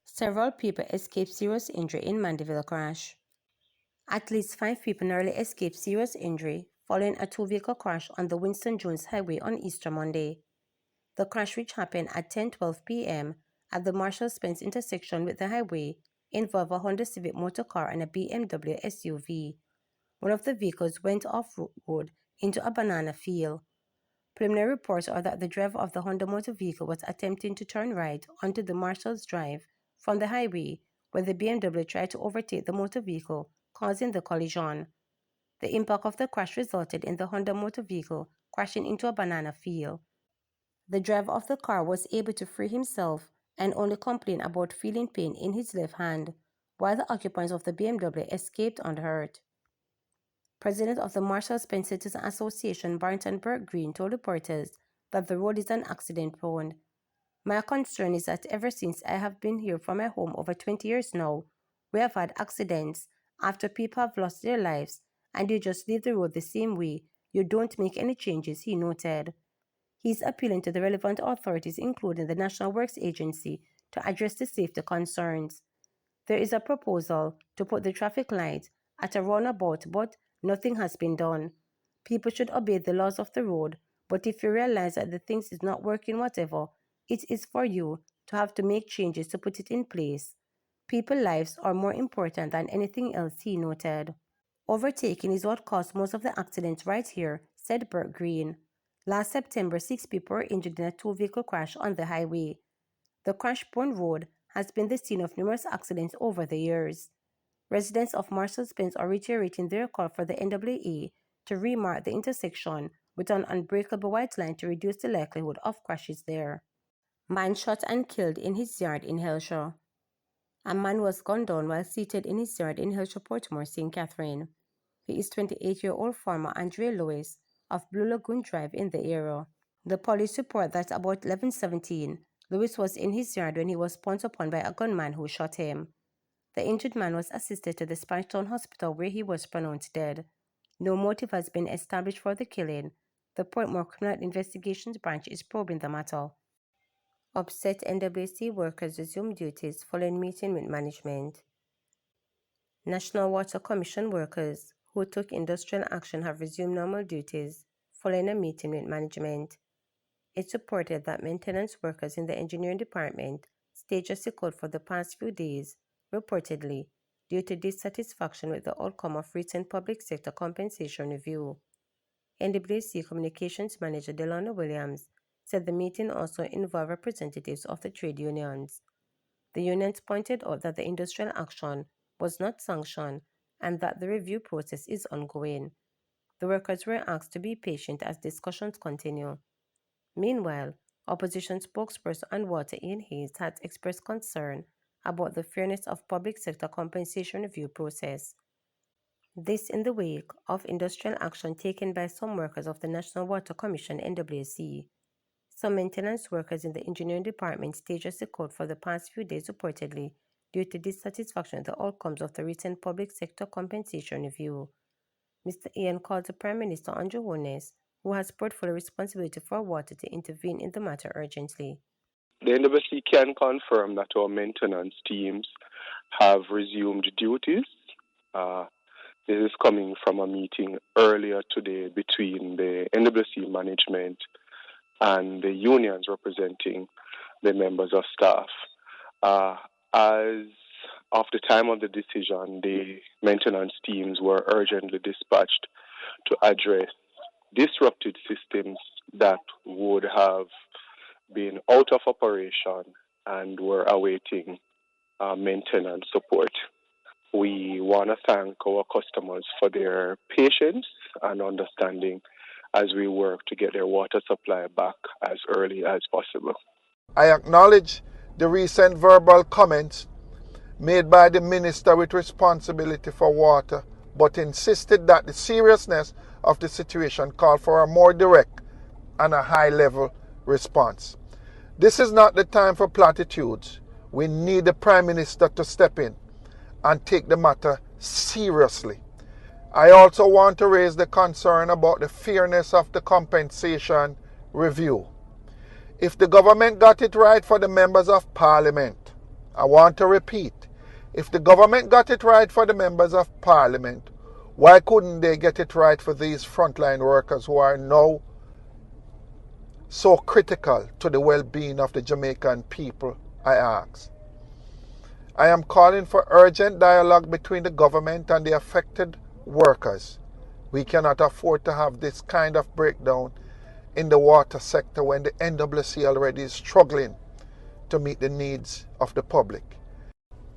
Several people escaped serious injury in Mandeville crash. At least 5 people narrowly escaped serious injury following a two-vehicle crash on the Winston Jones Highway on Easter Monday. The crash, which happened at 10:12 p.m. at the Marshall-Spence intersection with the highway, involved a Honda Civic motor car and a BMW SUV. One of the vehicles went off-road into a banana field. Preliminary reports are that the driver of the Honda motor vehicle was attempting to turn right onto the Marshall's Drive from the highway when the BMW tried to overtake the motor vehicle, causing the collision. The impact of the crash resulted in the Honda motor vehicle crashing into a banana field. The driver of the car was able to free himself and only complained about feeling pain in his left hand, while the occupants of the BMW escaped unhurt. President of the Marshall-Spence Citizen Association, Barrington Burke Green, told reporters that the road is an accident-prone. "My concern is that ever since I have been here from my home over 20 years now, we have had accidents after people have lost their lives, and you just leave the road the same way. You don't make any changes," he noted. He's appealing to the relevant authorities, including the National Works Agency, to address the safety concerns. There is a proposal to put the traffic light at a roundabout, but nothing has been done. People should obey the laws of the road, but if you realize that the things is not working, whatever, it is for you to have to make changes to put it in place. People's lives are more important than anything else, he noted. "Overtaking is what caused most of the accidents right here," said Bert Green. Last September, 6 people were injured in a two-vehicle crash on the highway. The crash-prone road has been the scene of numerous accidents over the years. Residents of Marshall-Spence are reiterating their call for the NAA to remark the intersection with an unbreakable white line to reduce the likelihood of crashes there. Man shot and killed in his yard in Hellshire. A man was gunned down while seated in his yard in Hellshire, Portmore, St. Catherine. He is 28-year-old farmer Andre Lewis of Blue Lagoon Drive in the area. The police report that about 11:17, Lewis was in his yard when he was pounced upon by a gunman who shot him. The injured man was assisted to the Spanish Town Hospital, where he was pronounced dead. No motive has been established for the killing. The Portmore Criminal Investigations Branch is probing the matter. Upset NWC workers resume duties following meeting with management. National Water Commission workers who took industrial action have resumed normal duties following a meeting with management. It's reported that maintenance workers in the engineering department staged a sit-out for the past few days, reportedly due to dissatisfaction with the outcome of recent public sector compensation review. NWC Communications Manager Delano Williams said the meeting also involved representatives of the trade unions. The unions pointed out that the industrial action was not sanctioned and that the review process is ongoing. The workers were asked to be patient as discussions continue. Meanwhile, opposition spokesperson Walter Ian Hayes had expressed concern about the fairness of public sector compensation review process. This in the wake of industrial action taken by some workers of the National Water Commission (NWC). Some maintenance workers in the engineering department staged a sit-out for the past few days, reportedly due to dissatisfaction with the outcomes of the recent public sector compensation review. Mr. Ian called the Prime Minister Andrew Holness, who has portfolio responsibility for water, to intervene in the matter urgently. The NWC can confirm that our maintenance teams have resumed duties. This is coming from a meeting earlier today between the NWC management and the unions representing the members of staff. As of the time of the decision, the maintenance teams were urgently dispatched to address disrupted systems that would have been out of operation and were awaiting maintenance support. We want to thank our customers for their patience and understanding as we work to get their water supply back as early as possible. I acknowledge the recent verbal comments made by the minister with responsibility for water, but insisted that the seriousness of the situation called for a more direct and a high-level response. This is not the time for platitudes. We need the Prime Minister to step in and take the matter seriously. I also want to raise the concern about the fairness of the compensation review. If the government got it right for the members of parliament, I want to repeat, if the government got it right for the members of parliament, why couldn't they get it right for these frontline workers who are now so critical to the well-being of the Jamaican people, I ask. I am calling for urgent dialogue between the government and the affected workers. We cannot afford to have this kind of breakdown in the water sector when the NWC already is struggling to meet the needs of the public.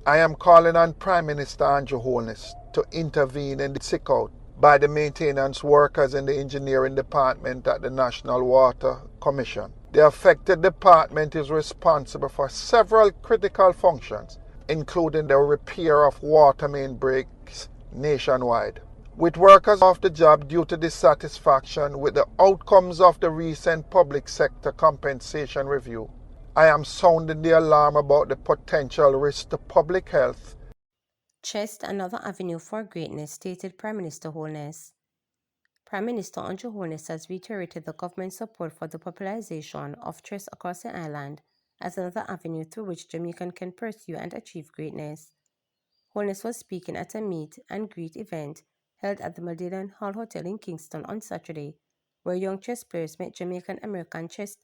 I am calling on Prime Minister Andrew Holness to intervene in the sick-out by the maintenance workers in the engineering department at the National Water Commission. The affected department is responsible for several critical functions, including the repair of water main breaks nationwide. With workers off the job due to dissatisfaction with the outcomes of the recent public sector compensation review, I am sounding the alarm about the potential risk to public health. Chest another avenue for greatness, stated Prime Minister Holness. Prime Minister Andrew Holness has reiterated the government's support for the popularization of chess across the island as another avenue through which Jamaicans can pursue and achieve greatness. Holness was speaking at a meet and greet event held at the Mandeville Hall Hotel in Kingston on Saturday, where young chess players met Jamaican-American chess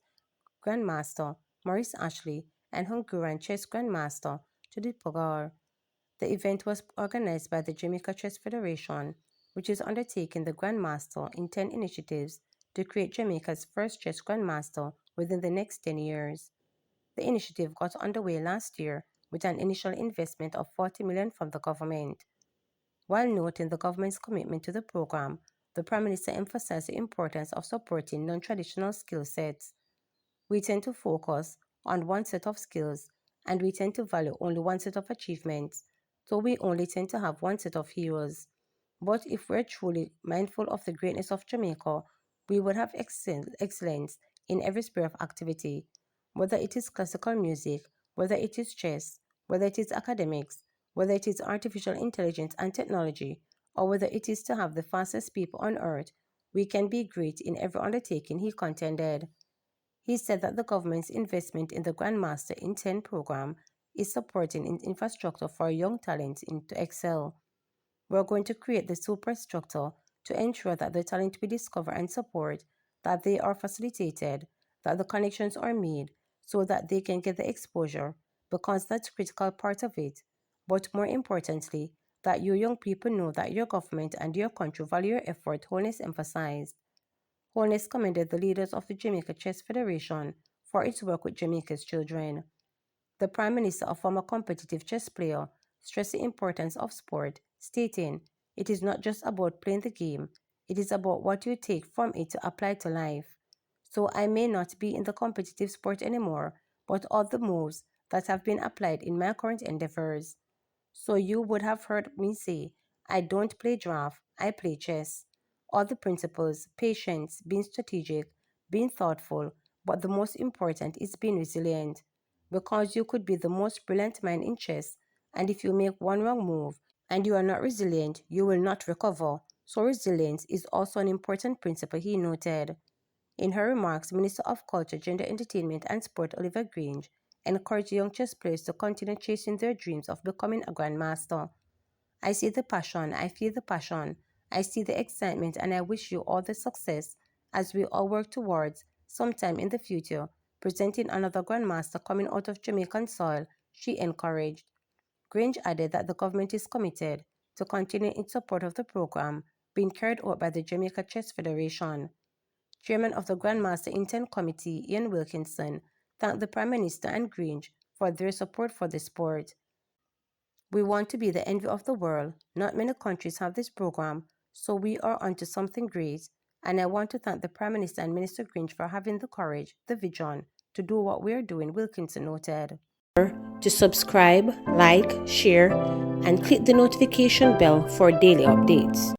grandmaster Maurice Ashley and Hungarian chess grandmaster Judith Pogar. The event was organized by the Jamaica Chess Federation, which is undertaking the Grandmaster in 10 initiatives to create Jamaica's first chess grandmaster within the next 10 years. The initiative got underway last year with an initial investment of $40 million from the government. While noting the government's commitment to the program, the Prime Minister emphasized the importance of supporting non-traditional skill sets. We tend to focus on one set of skills, and we tend to value only one set of achievements, so we only tend to have one set of heroes. But if we're truly mindful of the greatness of Jamaica, we would have excellence in every sphere of activity, whether it is classical music, whether it is chess, whether it is academics, whether it is artificial intelligence and technology, or whether it is to have the fastest people on earth. We can be great in every undertaking, he contended. He said that the government's investment in the Grandmaster in 10 program is supporting infrastructure for young talents to excel. We're going to create the superstructure to ensure that the talent we discover and support, that they are facilitated, that the connections are made so that they can get the exposure, because that's a critical part of it. But more importantly, that you young people know that your government and your country value your effort, Holness emphasized. Holness commended the leaders of the Jamaica Chess Federation for its work with Jamaica's children. The Prime Minister, a former competitive chess player, stressed the importance of sport, stating, "It is not just about playing the game, it is about what you take from it to apply to life. So I may not be in the competitive sport anymore, but all the moves that have been applied in my current endeavors. So you would have heard me say, I don't play draft, I play chess. All the principles, patience, being strategic, being thoughtful, but the most important is being resilient. Because you could be the most brilliant mind in chess, and if you make one wrong move and you are not resilient, you will not recover. So resilience is also an important principle," he noted. In her remarks, Minister of Culture, Gender, Entertainment and Sport Olivia Grange encouraged young chess players to continue chasing their dreams of becoming a grandmaster. "I see the passion, I feel the passion, I see the excitement, and I wish you all the success as we all work towards, sometime in the future, presenting another grandmaster coming out of Jamaican soil," she encouraged. Grange added that the government is committed to continuing its support of the program being carried out by the Jamaica Chess Federation. Chairman of the Grandmaster Intent Committee, Ian Wilkinson, thanked the Prime Minister and Grange for their support for the sport. "We want to be the envy of the world. Not many countries have this program, so we are onto something great, and I want to thank the Prime Minister and Minister Grange for having the courage, the vision, to do what we are doing," Wilkinson noted. To subscribe, like, share, and click the notification bell for daily updates.